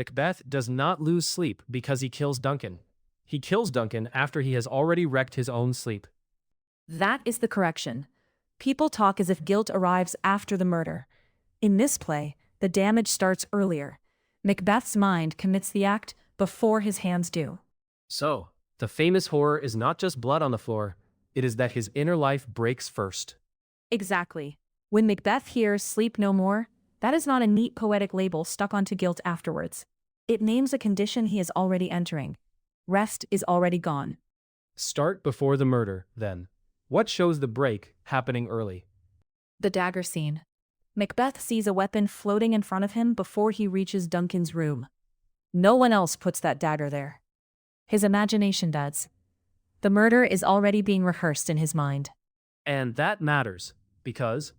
Macbeth does not lose sleep because he kills Duncan. He kills Duncan after he has already wrecked his own sleep. That is the correction. People talk as if guilt arrives after the murder. In this play, the damage starts earlier. Macbeth's mind commits the act before his hands do. So, the famous horror is not just blood on the floor, it is that his inner life breaks first. Exactly. When Macbeth hears "sleep no more," that is not a neat poetic label stuck onto guilt afterwards. It names a condition he is already entering. Rest is already gone. Start before the murder, then. What shows the break happening early? The dagger scene. Macbeth sees a weapon floating in front of him before he reaches Duncan's room. No one else puts that dagger there. His imagination does. The murder is already being rehearsed in his mind. And that matters, because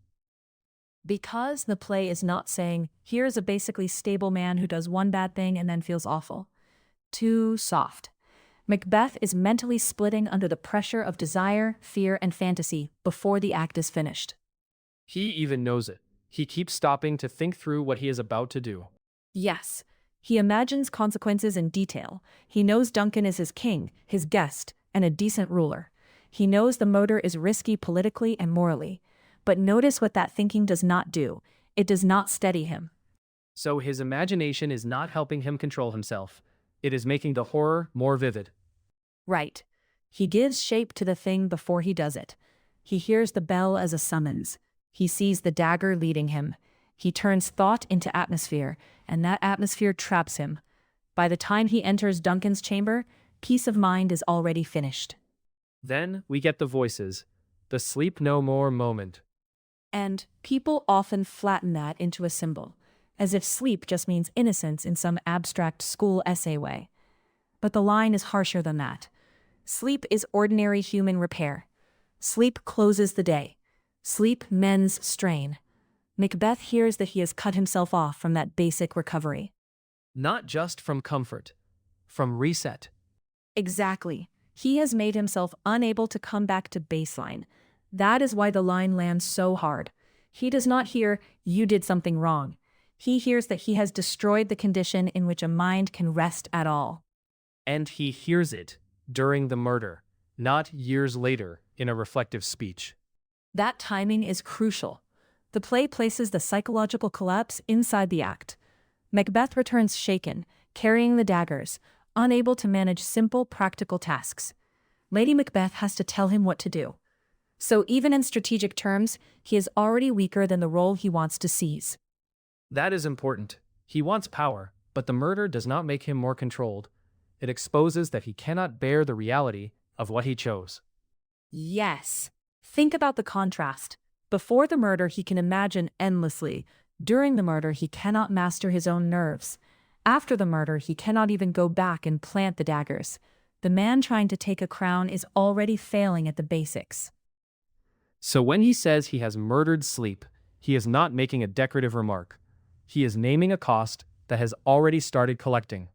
Because the play is not saying, here's a basically stable man who does one bad thing and then feels awful. Too soft. Macbeth is mentally splitting under the pressure of desire, fear, and fantasy before the act is finished. he even knows it. He keeps stopping to think through what he is about to do. Yes, he imagines consequences in detail. He knows Duncan is his king, his guest, and a decent ruler. He knows the murder is risky politically and morally. But notice what that thinking does not do. It does not steady him. So his imagination is not helping him control himself. It is making the horror more vivid. Right. He gives shape to the thing before he does it. He hears the bell as a summons. He sees the dagger leading him. He turns thought into atmosphere, and that atmosphere traps him. By the time he enters Duncan's chamber, peace of mind is already finished. Then we get the voices, the sleep no more moment. And people often flatten that into a symbol, as if sleep just means innocence in some abstract school essay way. But the line is harsher than that. Sleep is ordinary human repair. Sleep closes the day. Sleep mends strain. Macbeth hears that he has cut himself off from that basic recovery. Not just from comfort, from reset. Exactly. He has made himself unable to come back to baseline. That is why the line lands so hard. He does not hear, "you did something wrong." He hears that he has destroyed the condition in which a mind can rest at all. And he hears it during the murder, not years later in a reflective speech. That timing is crucial. The play places the psychological collapse inside the act. Macbeth returns shaken, carrying the daggers, unable to manage simple, practical tasks. Lady Macbeth has to tell him what to do. So even in strategic terms, he is already weaker than the role he wants to seize. That is important. He wants power, but the murder does not make him more controlled. It exposes that he cannot bear the reality of what he chose. Yes. Think about the contrast. Before the murder, he can imagine endlessly. During the murder, he cannot master his own nerves. After the murder, he cannot even go back and plant the daggers. The man trying to take a crown is already failing at the basics. So when he says he has murdered sleep, he is not making a decorative remark. He is naming a cost that has already started collecting.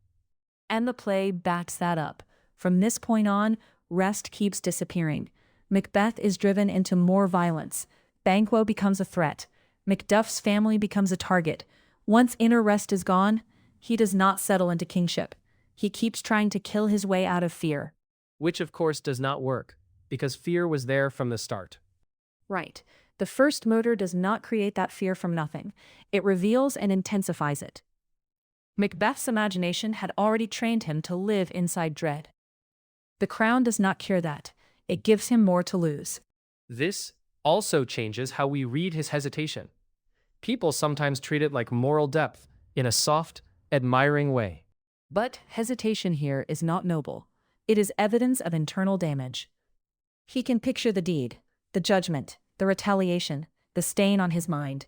And the play backs that up. From this point on, rest keeps disappearing. Macbeth is driven into more violence. Banquo becomes a threat. Macduff's family becomes a target. Once inner rest is gone, he does not settle into kingship. He keeps trying to kill his way out of fear. Which of course does not work, because fear was there from the start. Right. The first murder does not create that fear from nothing. It reveals and intensifies it. Macbeth's imagination had already trained him to live inside dread. The crown does not cure that. It gives him more to lose. This also changes how we read his hesitation. People sometimes treat it like moral depth, in a soft, admiring way. But hesitation here is not noble. It is evidence of internal damage. He can picture the deed, the judgment, the retaliation, the stain on his mind.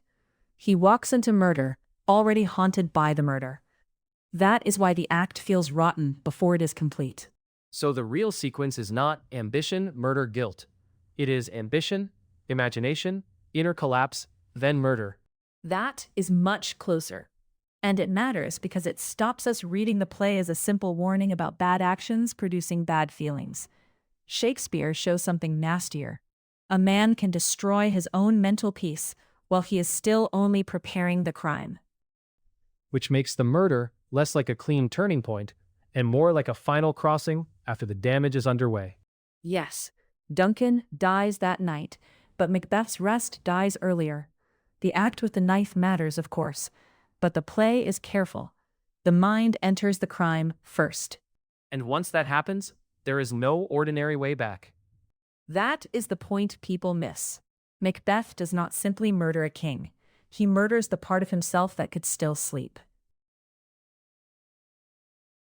He walks into murder, already haunted by the murder. That is why the act feels rotten before it is complete. So the real sequence is not ambition, murder, guilt. It is ambition, imagination, inner collapse, then murder. That is much closer. And it matters because it stops us reading the play as a simple warning about bad actions producing bad feelings. Shakespeare shows something nastier. A man can destroy his own mental peace while he is still only preparing the crime. Which makes the murder less like a clean turning point, and more like a final crossing after the damage is underway. Yes, Duncan dies that night, but Macbeth's rest dies earlier. The act with the knife matters, of course, but the play is careful. The mind enters the crime first. And once that happens, there is no ordinary way back. That is the point people miss. Macbeth does not simply murder a king. He murders the part of himself that could still sleep.